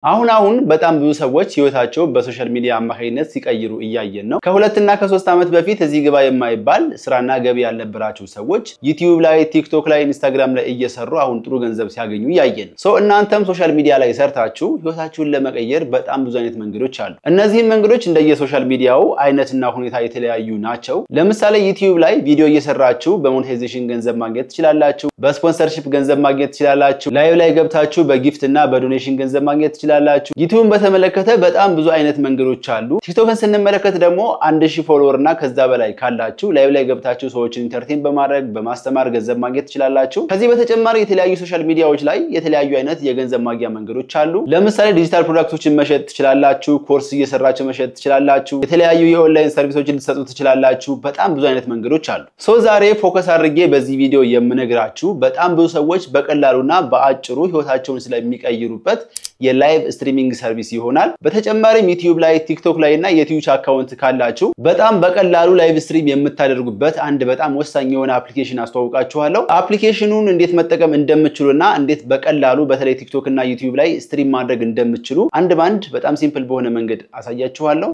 አሁን በጣም ብዙ ሰዎች ህይወታቸው በሶሻል ሚዲያ አማካይነት ሲቀይሩ እያየን ነው። ከ2 እና ከ3 ዓመት በፊት እዚህ ግባ የማይባል ስራና ገቢ ያለባቸው ሰዎች ዩቲዩብ ላይ፣ ቲክቶክ ላይ፣ ኢንስታግራም ላይ እየሰሩ አሁን ጥሩ ገንዘብ ሲያገኙ እያየን ነው። እናንተም ሶሻል ሚዲያ ላይ ሰርታችሁ ህይወታችሁን ለመቀየር በጣም ብዙ አይነት መንገዶች አሉ። እነዚህ መንገዶች እንደየሶሻል ሚዲያው አይነትና ሁኔታ የተለያዩ ናቸው። ለምሳሌ ዩቲዩብ ላይ ቪዲዮ እየሰራችሁ በሞኔታይዜሽን ገንዘብ ማግኘት ትችላላችሁ፣ በስፖንሰርሺፕ ገንዘብ ማግኘት ትችላላችሁ፣ ላይቭ ላይ ገብታችሁ በጊፍት እና በዶኔሽን ገንዘብ ማግኘት ትችላላችሁ። ዩቲዩብን በተመለከተ በጣም ብዙ አይነት መንገዶች አሉ። ቲክቶክን ስንመለከት ደግሞ 1000 ፎሎወር እና ከዛ በላይ ካላችሁ ላይቭ ላይ ገብታችሁ ሰዎችን ኢንተርቴን በማድረግ በማስተማር ገንዘብ ማግኘት ትችላላችሁ። ከዚህ በተጨማሪ የተለያዩ ሶሻል ሚዲያዎች ላይ የተለያዩ አይነት የገንዘብ ማግኛ መንገዶች አሉ። ለምሳሌ ዲጂታል ፕሮዳክቶችን መሸጥ ትችላላችሁ፣ ኮርስ እየሰራችሁ መሸጥ ትችላላችሁ፣ የተለያዩ የኦንላይን ሰርቪሶችን ልትሰጡ ትችላላችሁ። በጣም ብዙ አይነት መንገዶች አሉ። ዛሬ ፎከስ አድርጌ በዚህ ቪዲዮ የምነግራችሁ በጣም ብዙ ሰዎች በቀላሉና በአጭሩ ህይወታቸውን ስለሚቀይሩበት የላይቭ ስትሪሚንግ ሰርቪስ ይሆናል። በተጨማሪም ዩቲዩብ ላይ፣ ቲክቶክ ላይ እና የትዊች አካውንት ካላችሁ በጣም በቀላሉ ላይቭ ስትሪም የምታደርጉበት አንድ በጣም ወሳኝ የሆነ አፕሊኬሽን አስተዋውቃችኋለሁ። አፕሊኬሽኑን እንዴት መጠቀም እንደምትችሉና እንዴት በቀላሉ በተለይ ቲክቶክ እና ዩቲዩብ ላይ ስትሪም ማድረግ እንደምትችሉ አንድ ባንድ በጣም ሲምፕል በሆነ መንገድ አሳያችኋለሁ።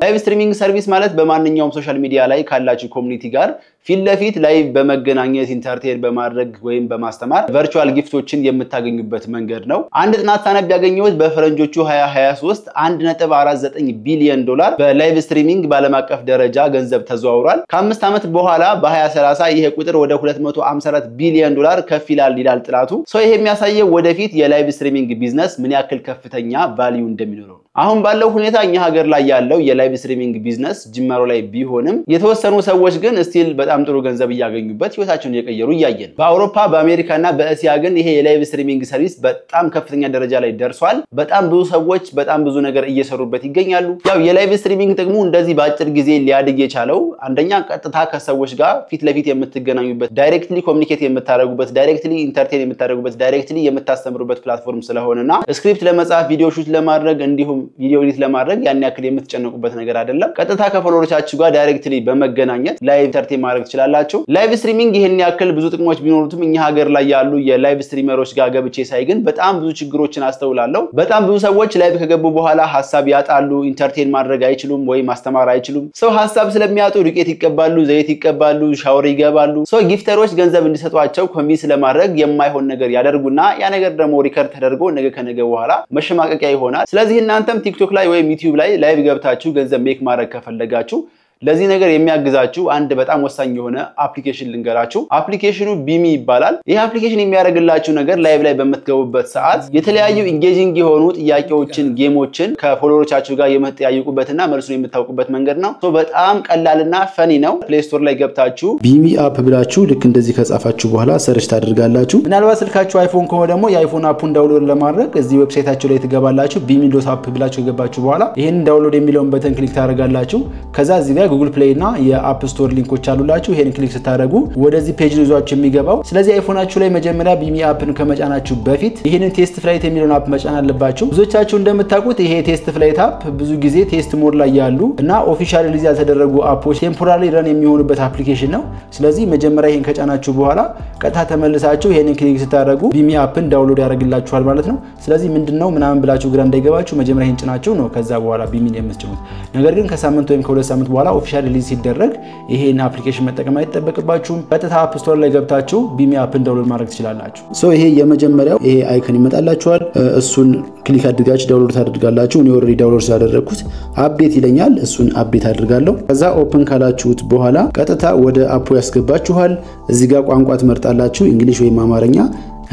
ላይቭ ስትሪሚንግ ሰርቪስ ማለት በማንኛውም ሶሻል ሚዲያ ላይ ካላችሁ ኮሚኒቲ ጋር ፊት ለፊት ላይቭ በመገናኘት ኢንተርቴን በማድረግ ወይም በማስተማር ቨርቹዋል ጊፍቶችን የምታገኙበት መንገድ ነው። አንድ ጥናት ሳነብ ያገኘሁት በፈረንጆቹ 2023 $1.49 ቢሊዮን በላይቭ ስትሪሚንግ በዓለም አቀፍ ደረጃ ገንዘብ ተዘዋውሯል። ከ5 ዓመት በኋላ በ2030 ይሄ ቁጥር ወደ $254 ቢሊዮን ከፍ ይላል ጥናቱ። ይሄ የሚያሳየው ወደፊት የላይቭ ስትሪሚንግ ቢዝነስ ምን ያክል ከፍተኛ ቫልዩ እንደሚኖረው። አሁን ባለው ሁኔታ እኛ ሀገር ላይ ያለው የላይቭ ስትሪሚንግ ቢዝነስ ጅማሮ ላይ ቢሆንም የተወሰኑ ሰዎች ግን ስቲል በጣም ጥሩ ገንዘብ እያገኙበት ህይወታቸውን እየቀየሩ እያየን። በአውሮፓ በአሜሪካና በእስያ ግን ይሄ የላይቭ ስትሪሚንግ ሰርቪስ በጣም ከፍተኛ ደረጃ ላይ ደርሷል። በጣም ብዙ ሰዎች በጣም ብዙ ነገር እየሰሩበት ይገኛሉ። ያው የላይቭ ስትሪሚንግ ጥቅሙ እንደዚህ በአጭር ጊዜ ሊያድግ የቻለው አንደኛ ቀጥታ ከሰዎች ጋር ፊት ለፊት የምትገናኙበት፣ ዳይሬክትሊ ኮሙኒኬት የምታደርጉበት፣ ዳይሬክትሊ ኢንተርቴን የምታደርጉበት፣ ዳይሬክትሊ የምታስተምሩበት ፕላትፎርም ስለሆነና ስክሪፕት ለመጻፍ፣ ቪዲዮ ሹት ለማድረግ እንዲሁም ቪዲዮ ኤዲት ለማድረግ ያን ያክል የምትጨነቁበት ነገር አይደለም። ቀጥታ ከፎሎወሮቻችሁ ጋር ዳይሬክትሊ በመገናኘት ላይቭ ኢንተርቴን ማድረግ ትችላላችሁ። ላይቭ ስትሪሚንግ ይሄን ያክል ብዙ ጥቅሞች ቢኖሩትም እኛ ሀገር ላይ ያሉ የላይቭ ስትሪመሮች ጋር ገብቼ ሳይ ግን በጣም ብዙ ችግሮችን አስተውላለሁ። በጣም ብዙ ሰዎች ላይቭ ከገቡ በኋላ ሐሳብ ያጣሉ፣ ኢንተርቴን ማድረግ አይችሉም ወይ ማስተማር አይችሉም። ሐሳብ ስለሚያጡ ዱቄት ይቀባሉ፣ ዘይት ይቀባሉ፣ ሻወር ይገባሉ። ጊፍተሮች ገንዘብ እንዲሰጧቸው ኮንቪንስ ለማድረግ የማይሆን ነገር ያደርጉና ያ ነገር ደግሞ ሪከርድ ተደርጎ ነገ ከነገ በኋላ መሸማቀቂያ ይሆናል። ስለዚህ እናንተም ቲክቶክ ላይ ወይም ዩቲዩብ ላይ ላይቭ ገብታችሁ ገንዘብ ሜክ ማድረግ ከፈለጋችሁ ለዚህ ነገር የሚያግዛችሁ አንድ በጣም ወሳኝ የሆነ አፕሊኬሽን ልንገራችሁ። አፕሊኬሽኑ ቢሚ ይባላል። ይሄ አፕሊኬሽን የሚያደርግላችሁ ነገር ላይቭ ላይ በመትገቡበት ሰዓት የተለያዩ ኢንጌጂንግ የሆኑ ጥያቄዎችን፣ ጌሞችን ከፎሎወሮቻችሁ ጋር የምትጠያይቁበትና መልሱን የምታውቁበት መንገድ ነው። በጣም ቀላልና ፈኒ ነው። ፕሌይ ስቶር ላይ ገብታችሁ ቢሚ አፕ ብላችሁ ልክ እንደዚህ ከጻፋችሁ በኋላ ሰርች ታደርጋላችሁ። ምናልባት ስልካችሁ አይፎን ከሆነ ደግሞ የአይፎን አፑን ዳውንሎድ ለማድረግ እዚህ ዌብሳይታቸው ላይ ትገባላችሁ። bimi.app ብላችሁ ገባችሁ በኋላ ይሄን ዳውንሎድ የሚለውን በተን ክሊክ ታደርጋላችሁ። ከዛ እዚህ ጋር ጉግል ፕሌይ እና የአፕ ስቶር ሊንኮች አሉላችሁ። ይሄን ክሊክ ስታደርጉ ወደዚህ ፔጅ ይዟችሁ የሚገባው። ስለዚህ አይፎናችሁ ላይ መጀመሪያ ቢሚ አፕን ከመጫናችሁ በፊት ይሄንን ቴስት ፍላይት የሚለውን አፕ መጫን አለባችሁ። ብዙዎቻችሁ እንደምታውቁት ይሄ ቴስት ፍላይት አፕ ብዙ ጊዜ ቴስት ሞድ ላይ ያሉ እና ኦፊሻሊ ሪሊዝ ያልተደረጉ አፖች ቴምፖራሪ ረን የሚሆኑበት አፕሊኬሽን ነው። ስለዚህ መጀመሪያ ይሄን ከጫናችሁ በኋላ ቀጥታ ተመልሳችሁ ይሄንን ክሊክ ስታደርጉ ቢሚ አፕን ዳውንሎድ ያደርግላችኋል ማለት ነው። ስለዚህ ምንድነው ምናምን ብላችሁ ግራ እንዳይገባችሁ መጀመሪያ ይሄን ጭናችሁ ነው ከዛ በኋላ ቢሚን የምትጭኑት። ነገር ግን ከሳምንት ወይም ከሁለት ሳምንት በኋላ ኦፊሻሊ ሪሊዝ ሲደረግ ይሄን አፕሊኬሽን መጠቀም አይተበቅባችሁም። ቀጥታ አፕ ስቶር ላይ ገብታችሁ ቢሚ አፕን ዳውንሎድ ማድረግ ትችላላችሁ። ይሄ የመጀመሪያው ይሄ አይከን ይመጣላችኋል። እሱን ክሊክ አድርጋችሁ ዳውንሎድ ታደርጋላችሁ። እኔ ኦሬዲ ዳውንሎድ ስላደረኩት አፕዴት ይለኛል። እሱን አፕዴት አድርጋለሁ። ከዛ ኦፕን ካላችሁት በኋላ ቀጥታ ወደ አፑ ያስገባችኋል። እዚህ ጋር ቋንቋ ትመርጣላችሁ፣ እንግሊሽ ወይም አማርኛ።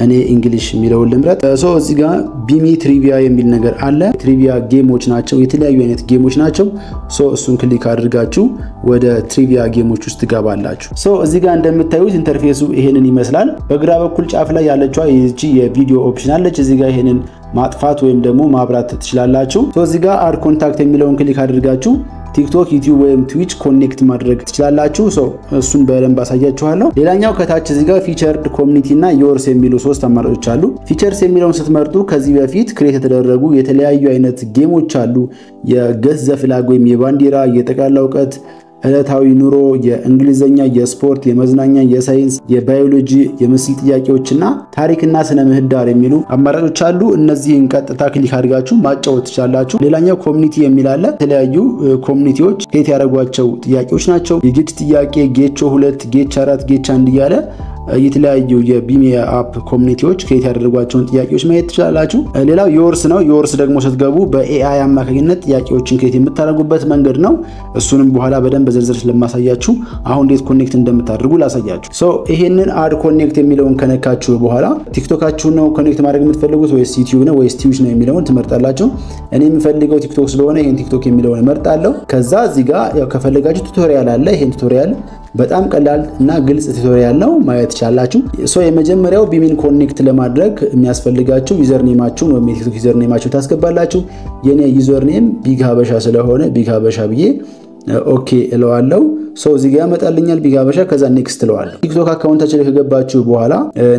እኔ እንግሊሽ የሚለውን ልምረጥ። እዚህ ጋር ቢሚ ትሪቪያ የሚል ነገር አለ። ትሪቪያ ጌሞች ናቸው፣ የተለያዩ አይነት ጌሞች ናቸው። እሱን ክሊክ አድርጋችሁ ወደ ትሪቪያ ጌሞች ውስጥ ትገባላችሁ። እዚህ ጋር እንደምታዩት ኢንተርፌሱ ይሄንን ይመስላል። በግራ በኩል ጫፍ ላይ ያለችው ይህቺ የቪዲዮ ኦፕሽን አለች። እዚህ ጋር ይሄንን ማጥፋት ወይም ደግሞ ማብራት ትችላላችሁ። እዚህ ጋር አድ ኮንታክት የሚለውን ክሊክ አድርጋችሁ ቲክቶክ፣ ዩቲዩብ ወይም ትዊች ኮኔክት ማድረግ ትችላላችሁ። እሱን በደንብ አሳያችኋለሁ። ሌላኛው ከታች እዚህ ጋር ፊቸርድ ኮሚኒቲ እና ዮርስ የሚሉ ሶስት አማራጮች አሉ። ፊቸርስ የሚለውን ስትመርጡ ከዚህ በፊት ክሬት የተደረጉ የተለያዩ አይነት ጌሞች አሉ። የገስ ዘፍላግ ወይም የባንዲራ፣ የጠቅላላ እውቀት ዕለታዊ ኑሮ፣ የእንግሊዘኛ፣ የስፖርት፣ የመዝናኛ፣ የሳይንስ፣ የባዮሎጂ፣ የምስል ጥያቄዎችና ታሪክና ስነ ምህዳር የሚሉ አማራጮች አሉ። እነዚህን ቀጥታ ክሊክ አድርጋችሁ ማጫወት ትችላላችሁ። ሌላኛው ኮሚኒቲ የሚል አለ። የተለያዩ ኮሚኒቲዎች ክሬት ያደረጓቸው ጥያቄዎች ናቸው። የጌች ጥያቄ፣ ጌቾ 2፣ ጌች 4፣ ጌች 1 እያለ የተለያዩ የቢሚያ አፕ ኮሚኒቲዎች ክሬት ያደረጓቸውን ጥያቄዎች ማየት ትችላላችሁ። ሌላው ዮርስ ነው። ዮርስ ደግሞ ስትገቡ በኤአይ አማካኝነት ጥያቄዎችን ክሬት የምታደርጉበት መንገድ ነው። እሱንም በኋላ በደንብ በዝርዝር ስለማሳያችሁ አሁን እንዴት ኮኔክት እንደምታደርጉ ላሳያችሁ። ይሄንን አድ ኮኔክት የሚለውን ከነካችሁ በኋላ ቲክቶካችሁን ነው ኮኔክት ማድረግ የምትፈልጉት ወይስ ዩቲዩብ ነው ወይስ ትዊች ነው የሚለውን ትመርጣላችሁ። እኔ የምፈልገው ቲክቶክ ስለሆነ ይሄን ቲክቶክ የሚለውን እመርጣለሁ። ከዛ እዚህ ጋር ያው ከፈለጋችሁ ቱቶሪያል አለ። ይሄን ቱቶሪያል በጣም ቀላል እና ግልጽ ቱቶሪያል ነው ማየት ይችላልላችሁ። የመጀመሪያው ቢሚን ኮኔክት ለማድረግ የሚያስፈልጋችሁ ዩዘር ኔማችሁን ወይ ቲክቶክ ዩዘር ኔማችሁን ታስገባላችሁ። የኔ ዩዘር ኔም ቢግ ሀበሻ ስለሆነ ቢግ ሀበሻ ብዬ ኦኬ እለዋለሁ። እዚህ ጋር ያመጣልኛል ቢግ ሀበሻ። ከዛ ኔክስት እለዋለሁ። ቲክቶክ አካውንታችሁ ላይ ከገባችሁ በኋላ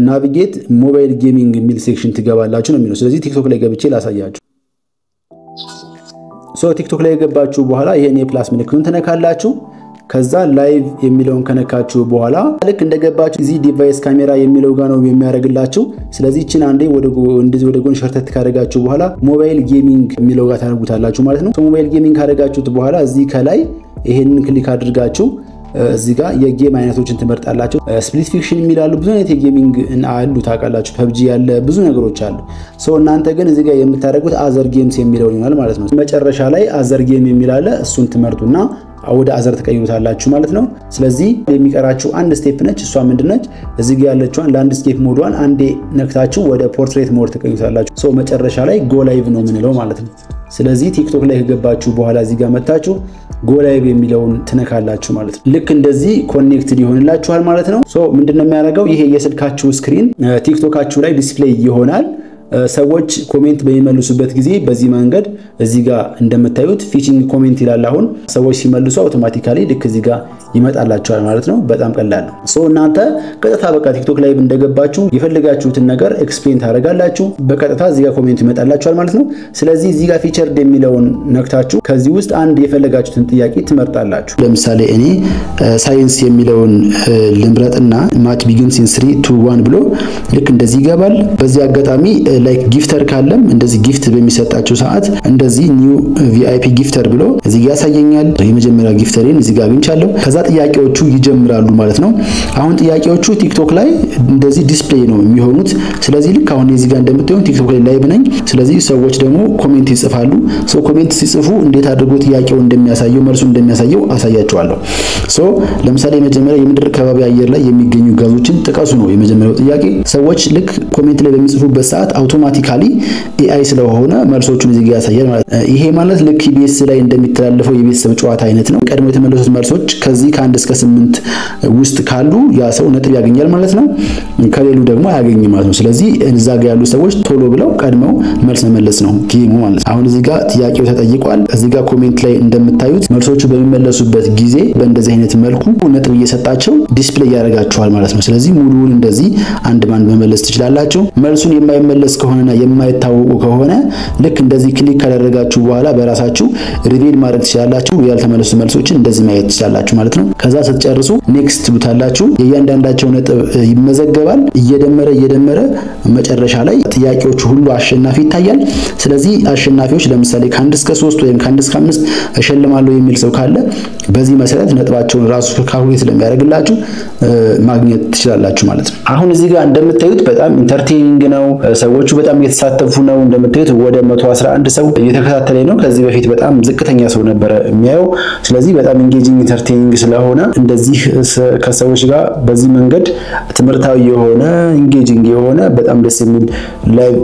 ናቪጌት ሞባይል ጌሚንግ የሚል ሴክሽን ትገባላችሁ ነው የሚለው። ስለዚህ ቲክቶክ ላይ ገብቼ ላሳያችሁ። ቲክቶክ ላይ ገባችሁ በኋላ ይሄን የፕላስ ምልክቱን ትነካላችሁ። ከዛ ላይቭ የሚለውን ከነካችሁ በኋላ ልክ እንደገባችሁ እዚህ ዲቫይስ ካሜራ የሚለው ጋር ነው የሚያደርግላችሁ። ስለዚህ እቺን አንዴ ወደ ጎን ሸርተት ካደረጋችሁ በኋላ ሞባይል ጌሚንግ የሚለው ጋር ታደርጉታላችሁ ማለት ነው። ሞባይል ጌሚንግ ካደረጋችሁት በኋላ እዚህ ከላይ ይሄንን ክሊክ አድርጋችሁ እዚህ ጋር የጌም አይነቶችን ትመርጣላችሁ። ስፕሊት ፊክሽን የሚላሉ ብዙ አይነት የጌሚንግ አሉ ታውቃላችሁ። ፐብጂ ያለ ብዙ ነገሮች አሉ። እናንተ ግን እዚህ ጋር የምታደርጉት አዘር ጌምስ የሚለው ይሆናል ማለት ነው። መጨረሻ ላይ አዘር ጌም የሚል አለ። እሱን ትመርጡና ወደ አዘር ተቀይሩታላችሁ ማለት ነው። ስለዚህ የሚቀራችሁ አንድ ስቴፕ ነች። እሷ ምንድነች? እዚህ ጋር ያለችውን ላንድስኬፕ ሞድዋን አንዴ ነክታችሁ ወደ ፖርትሬት ሞድ ተቀይሩታላችሁ። መጨረሻ ላይ ጎ ላይቭ ነው የምንለው ማለት ነው። ስለዚህ ቲክቶክ ላይ ከገባችሁ በኋላ እዚህ ጋር መታችሁ ጎ ላይቭ የሚለውን ትነካላችሁ ማለት ነው። ልክ እንደዚህ ኮኔክትድ ይሆንላችኋል ማለት ነው። ምንድነው የሚያደርገው? ይሄ የስልካችሁ ስክሪን ቲክቶካችሁ ላይ ዲስፕሌይ ይሆናል። ሰዎች ኮሜንት በሚመልሱበት ጊዜ በዚህ መንገድ እዚህ ጋር እንደምታዩት ፊቺንግ ኮሜንት ይላል። አሁን ሰዎች ሲመልሱ አውቶማቲካሊ ልክ እዚህ ጋር ይመጣላችኋል ማለት ነው። በጣም ቀላል ነው። እናንተ ቀጥታ በቃ ቲክቶክ ላይ እንደገባችሁ የፈለጋችሁትን ነገር ኤክስፕሌን ታደርጋላችሁ። በቀጥታ እዚህ ጋር ኮሜንት ይመጣላችኋል ማለት ነው። ስለዚህ እዚህ ጋር ፊቸርድ የሚለውን ነክታችሁ ከዚህ ውስጥ አንድ የፈለጋችሁትን ጥያቄ ትመርጣላችሁ። ለምሳሌ እኔ ሳይንስ የሚለውን ልምረጥና ማች ቢጊንስ ኢን 3 2 1 ብሎ ልክ እንደዚህ ይገባል። በዚህ አጋጣሚ ላይክ ጊፍተር ካለም እንደዚህ ጊፍት በሚሰጣችሁ ሰዓት እንደዚህ ኒው ቪአይፒ ጊፍተር ብሎ እዚህ ጋር ያሳየኛል። የመጀመሪያ ጊፍተሬን እዚህ ጋር አግኝቻለሁ። ከዛ ጥያቄዎቹ ይጀምራሉ ማለት ነው። አሁን ጥያቄዎቹ ቲክቶክ ላይ እንደዚህ ዲስፕሌይ ነው የሚሆኑት። ስለዚህ ልክ አሁን እዚህ ጋር እንደምታዩት ቲክቶክ ላይ ላይቭ ነኝ። ስለዚህ ሰዎች ደግሞ ኮሜንት ይጽፋሉ። ኮሜንት ሲጽፉ እንዴት አድርጎ ጥያቄው እንደሚያሳየው መልሱ እንደሚያሳየው አሳያችኋለሁ። ለምሳሌ የመጀመሪያ የምድር ከባቢ አየር ላይ የሚገኙ ጋዞችን ጥቀሱ ነው የመጀመሪያው ጥያቄ። ሰዎች ልክ ኮሜንት ላይ በሚጽፉበት ሰዓት አውቶማቲካሊ ኤአይ ስለሆነ መልሶቹን እዚህ ጋር ያሳያል ማለት ነው። ይሄ ማለት ልክ ኢቢኤስ ላይ እንደሚተላለፈው የቤተሰብ ጨዋታ አይነት ነው። ቀድሞ የተመለሱት መልሶች ከዚህ ከ1 እስከ 8 ውስጥ ካሉ ያ ሰው ነጥብ ያገኛል ማለት ነው። ከሌሉ ደግሞ አያገኝም ማለት ነው። ስለዚህ እዛ ጋር ያሉ ሰዎች ቶሎ ብለው ቀድመው መልስ መመለስ ነው ጌሙ ማለት ነው። አሁን እዚህ ጋር ጥያቄው ተጠይቋል። እዚህ ጋር ኮሜንት ላይ እንደምታዩት መልሶቹ በሚመለሱበት ጊዜ በእንደዚህ አይነት መልኩ ነጥብ እየሰጣቸው ዲስፕሌይ ያደርጋቸዋል ማለት ነው። ስለዚህ ሙሉውን እንደዚህ አንድ ባንድ መመለስ ትችላላችሁ። መልሱን የማይመለስ ከሆነና የማይታወቁ ከሆነ ልክ እንደዚህ ክሊክ ካደረጋችሁ በኋላ በራሳችሁ ሪቪል ማድረግ ትችላላችሁ። ያልተመለሱ መልሶችን እንደዚህ ማየት ትችላላችሁ ማለት ነው። ከዛ ስትጨርሱ ኔክስት ትሉታላችሁ። የእያንዳንዳቸው ነጥብ ይመዘገባል። እየደመረ መጨረሻ ላይ ጥያቄዎቹ ሁሉ አሸናፊ ይታያል። ስለዚህ አሸናፊዎች ለምሳሌ ከ1 እስከ 3 ወይም ከ1 እስከ 5 እሸልማለሁ የሚል ሰው ካለ በዚህ መሰረት ነጥባቸውን ራሱ ካልኩሌት ስለሚያደርግላችሁ ማግኘት ትችላላችሁ ማለት ነው። አሁን እዚህ ጋር እንደምታዩት በጣም ኢንተርቴይኒንግ ነው። ሰዎቹ በጣም እየተሳተፉ ነው። እንደምታዩት ወደ 111 ሰው እየተከታተለ ነው። ከዚህ በፊት በጣም ዝቅተኛ ሰው ነበር የሚያየው። ስለዚህ በጣም ኢንጌጂንግ ኢንተርቴይኒንግ ስለሆነ እንደዚህ ከሰዎች ጋር በዚህ መንገድ ትምህርታዊ የሆነ ኢንጌጂንግ የሆነ በጣም ደስ የሚል ላይቭ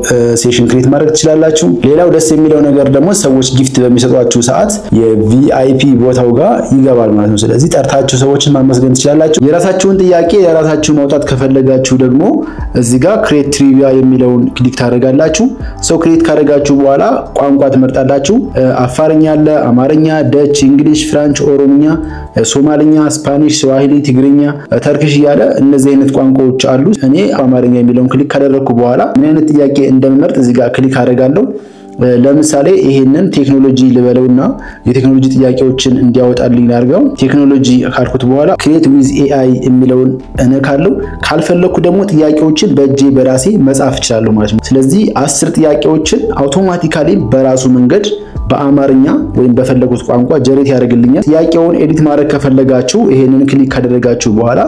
ሴሽን ክሬት ማድረግ ትችላላችሁ። ሌላው ደስ የሚለው ነገር ደግሞ ሰዎች ጊፍት በሚሰጧችሁ ሰዓት የቪአይፒ ቦታው ጋር ይገባል ማለት ነው። ስለዚህ ጠርታችሁ ሰዎችን ማመስገን ትችላላችሁ። የራሳችሁን ጥያቄ የራሳችሁ ማውጣት ከፈለጋችሁ ደግሞ እዚህ ጋር ክሬት ትሪቪያ የሚለውን ክሊክ ታደርጋላችሁ። ክሬት ካደረጋችሁ በኋላ ቋንቋ ትመርጣላችሁ። አፋርኛ አለ፣ አማርኛ፣ ደች፣ እንግሊሽ፣ ፍራንች፣ ኦሮምኛ፣ ሶማሊኛ፣ ስፓኒሽ፣ ስዋሂሊ፣ ትግርኛ፣ ተርኪሽ እያለ እነዚህ አይነት ቋንቋዎች አሉ። እኔ አማርኛ የሚለውን ክሊክ ካደረኩ በኋላ ምን አይነት ጥያቄ እንደምመርጥ እዚህ ጋር ክሊክ አደርጋለሁ። ለምሳሌ ይሄንን ቴክኖሎጂ ልበለውና የቴክኖሎጂ ጥያቄዎችን እንዲያወጣልኝ አድርገው ቴክኖሎጂ ካልኩት በኋላ create with AI የሚለውን እነካለሁ ካልፈለኩ ደግሞ ጥያቄዎችን በእጄ በራሴ መጻፍ እችላለሁ ማለት ነው ስለዚህ 10 ጥያቄዎችን አውቶማቲካሊ በራሱ መንገድ በአማርኛ ወይም በፈለጉት ቋንቋ ጀነሬት ያደርግልኛል ጥያቄውን ኤዲት ማድረግ ከፈለጋችሁ ይሄንን ክሊክ ካደረጋችሁ በኋላ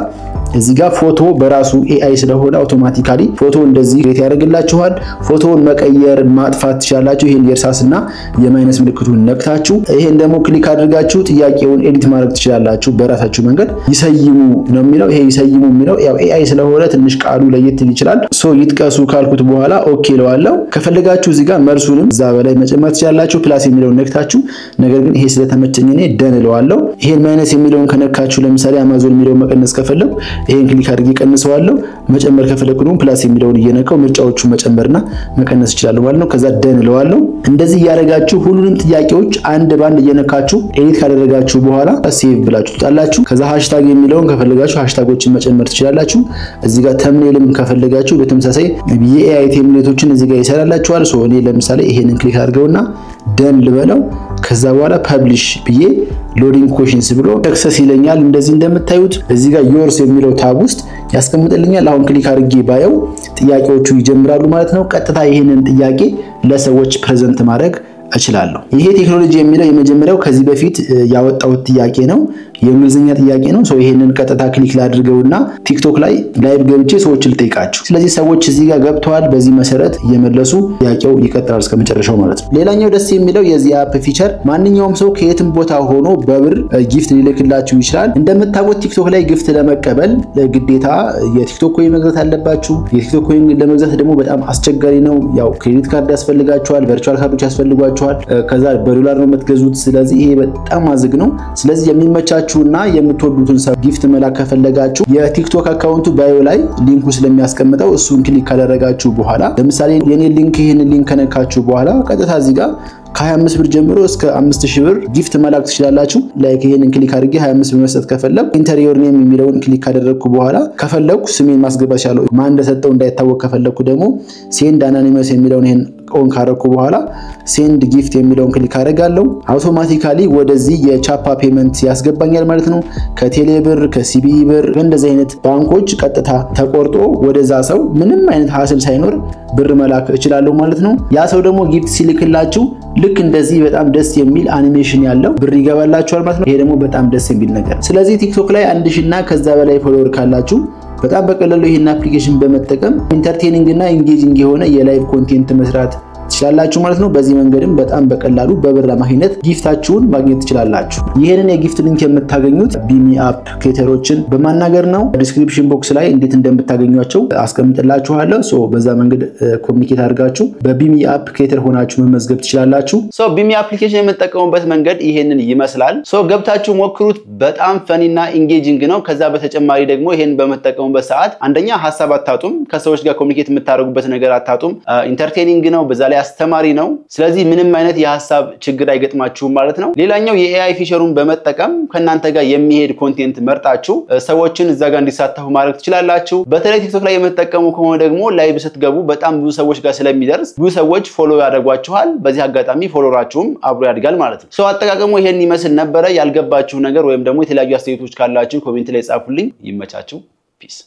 እዚህ ጋር ፎቶ በራሱ AI ስለሆነ አውቶማቲካሊ ፎቶ እንደዚህ ክሬት ያደርግላችኋል ፎቶውን መቀየር ማጥፋት ትችላላችሁ ይሄን የእርሳስና የማይነስ ምልክቱን ነክታችሁ ይሄን ደግሞ ክሊክ አድርጋችሁ ጥያቄውን ኤዲት ማድረግ ትችላላችሁ በራሳችሁ መንገድ ይሰይሙ ነው የሚለው ይሄ ይሰይሙ የሚለው ያው AI ስለሆነ ትንሽ ቃሉ ለየት ይችላል ሶ ይጥቀሱ ካልኩት በኋላ ኦኬ ለዋለው ከፈለጋችሁ እዚህ ጋር መልሱንም እዛ በላይ መጨመር ትችላላችሁ ፕላስ የሚለውን ነክታችሁ ነገር ግን ይሄ ስለተመቸኝ እኔ ደን ለዋለው ይሄን ማይነስ የሚለውን ከነካችሁ ለምሳሌ አማዞን የሚለውን መቀነስ ከፈለኩ ይሄን ክሊክ አድርጌ ቀንሰዋለሁ መጨመር ከፈለኩ ደግሞ ፕላስ የሚለውን እየነካው ምርጫዎቹ መጨመርና መቀነስ ይችላል ማለት ነው ከዛ ደን ለዋለው እንደዚህ ያረጋችሁ ሁሉንም ጥያቄዎች አንድ ባንድ እየነካችሁ ኤዲት ካደረጋችሁ በኋላ ሴቭ ብላችሁ ታላችሁ ከዛ ሃሽታግ የሚለውን ከፈለጋችሁ ሃሽታጎችን መጨመር ትችላላችሁ እዚህ ጋር ተምኔልም ከፈለጋችሁ በተመሳሳይ የኤአይ ቴምፕሌቶችን እዚህ ጋር ይሰራላችኋል ሶ እኔ ለምሳሌ ይሄንን ክሊክ አድርገውና ደን ልበለው ከዛ በኋላ ፐብሊሽ ብዬ ሎዲንግ ኩዌሽንስ ብሎ አክሰስ ይለኛል እንደዚህ እንደምታዩት እዚህ ጋር yours የሚለው ታብ ውስጥ ያስቀምጥልኛል አሁን ክሊክ አድርጌ ባየው ጥያቄዎቹ ይጀምራሉ ማለት ነው ቀጥታ ይሄንን ጥያቄ ለሰዎች ፕሬዘንት ማድረግ እችላለሁ ይሄ ቴክኖሎጂ የሚለው የመጀመሪያው ከዚህ በፊት ያወጣው ጥያቄ ነው የእንግሊዝኛ ጥያቄ ነው ሶ ይሄንን ቀጥታ ክሊክ ላድርገውና ቲክቶክ ላይ ላይቭ ገብቼ ሰዎችን ልጠይቃቸው ስለዚህ ሰዎች እዚህ ጋር ገብተዋል በዚህ መሰረት እየመለሱ ጥያቄው ይቀጥላል እስከ መጨረሻው ማለት ነው ሌላኛው ደስ የሚለው የዚህ አፕ ፊቸር ማንኛውም ሰው ከየትም ቦታ ሆኖ በብር ጊፍት ሊልክላችሁ ይችላል እንደምታውቁት ቲክቶክ ላይ ጊፍት ለመቀበል ግዴታ የቲክቶክ ኮይን መግዛት አለባችሁ የቲክቶክ ኮይን ለመግዛት ደግሞ በጣም አስቸጋሪ ነው ያው ክሬዲት ካርድ ያስፈልጋችኋል ቨርቹዋል ካርዶች ያስፈልጓችኋል ከዛ በዶላር ነው የምትገዙት ስለዚህ ይሄ በጣም አዝግ ነው ስለዚህ የሚመቻችሁና የምትወዱትን ሰው ጊፍት መላክ ከፈለጋችሁ የቲክቶክ አካውንቱ ባዮ ላይ ሊንኩ ስለሚያስቀምጠው እሱን ክሊክ ካደረጋችሁ በኋላ ለምሳሌ የኔ ሊንክ ይሄንን ሊንክ ከነካችሁ በኋላ ቀጥታ እዚህ ጋር ከ25 ብር ጀምሮ እስከ 5000 ብር ጊፍት መላክ ትችላላችሁ ላይክ ይሄንን ክሊክ አድርጌ 25 ብር መስጠት ከፈለኩ ኢንተሪዮር ኔም የሚለውን ክሊክ ካደረኩ በኋላ ከፈለኩ ስሜን ማስገባት ይችላል ማን እንደሰጠው እንዳይታወቅ ከፈለኩ ደግሞ ሴንድ አናኒመስ የሚለውን ይሄን ኦን ካረኩ በኋላ ሴንድ ጊፍት የሚለውን ክሊክ አደርጋለሁ አውቶማቲካሊ ወደዚህ የቻፓ ፔመንት ያስገባኛል ማለት ነው ከቴሌብር ከሲቢኢ ብር እንደዚህ አይነት ባንኮች ቀጥታ ተቆርጦ ወደዛ ሰው ምንም አይነት ሀስል ሳይኖር ብር መላክ እችላለሁ ማለት ነው ያ ሰው ደግሞ ጊፍት ሲልክላችሁ ልክ እንደዚህ በጣም ደስ የሚል አኒሜሽን ያለው ብር ይገባላችኋል ማለት ነው ይሄ ደግሞ በጣም ደስ የሚል ነገር ስለዚህ ቲክቶክ ላይ 1000 እና ከዛ በላይ ፎሎወር ካላችሁ በጣም በቀላሉ ይሄን አፕሊኬሽን በመጠቀም ኢንተርቴይኒንግ እና ኢንጌጂንግ የሆነ የላይቭ ኮንቴንት መስራት ትችላላችሁ ማለት ነው በዚህ መንገድም በጣም በቀላሉ በብር አማካኝነት ጊፍታችሁን ማግኘት ትችላላችሁ ይሄንን የጊፍት ሊንክ የምታገኙት ቢሚ አፕ ክሬተሮችን በማናገር ነው ዲስክሪፕሽን ቦክስ ላይ እንዴት እንደምታገኙቸው አስቀምጥላችኋለሁ ሶ በዛ መንገድ ኮሙኒኬት አድርጋችሁ በቢሚ አፕ ክሬተር ሆናችሁ መመዝገብ ትችላላችሁ ሶ ቢሚ አፕሊኬሽን የምትጠቀሙበት መንገድ ይሄንን ይመስላል ሶ ገብታችሁ ሞክሩት በጣም ፈኒና ኢንጌጂንግ ነው ከዛ በተጨማሪ ደግሞ ይሄን በመጠቀሙበት ሰዓት አንደኛ ሐሳብ አታጡም ከሰዎች ጋር ኮሙኒኬት የምታደርጉበት ነገር አታጡም ኢንተርቴይኒንግ ነው በዛ አስተማሪ ነው ስለዚህ ምንም አይነት የሐሳብ ችግር አይገጥማችሁም ማለት ነው ሌላኛው የኤአይ ፊቸሩን በመጠቀም ከናንተ ጋር የሚሄድ ኮንቴንት መርጣችሁ ሰዎችን እዛ ጋር እንዲሳተፉ ማድረግ ትችላላችሁ በተለይ ቲክቶክ ላይ የምትጠቀሙ ከሆነ ደግሞ ላይቭ ስትገቡ በጣም ብዙ ሰዎች ጋር ስለሚደርስ ብዙ ሰዎች ፎሎ ያደርጓችኋል በዚህ አጋጣሚ ፎሎራችሁም አብሮ ያድጋል ማለት ነው ሶ አጠቃቀሙ ይሄን ይመስል ነበር ያልገባችሁ ነገር ወይም ደግሞ የተለያዩ አስተያየቶች ካላችሁ ኮሜንት ላይ ጻፉልኝ ይመቻችሁ ፒስ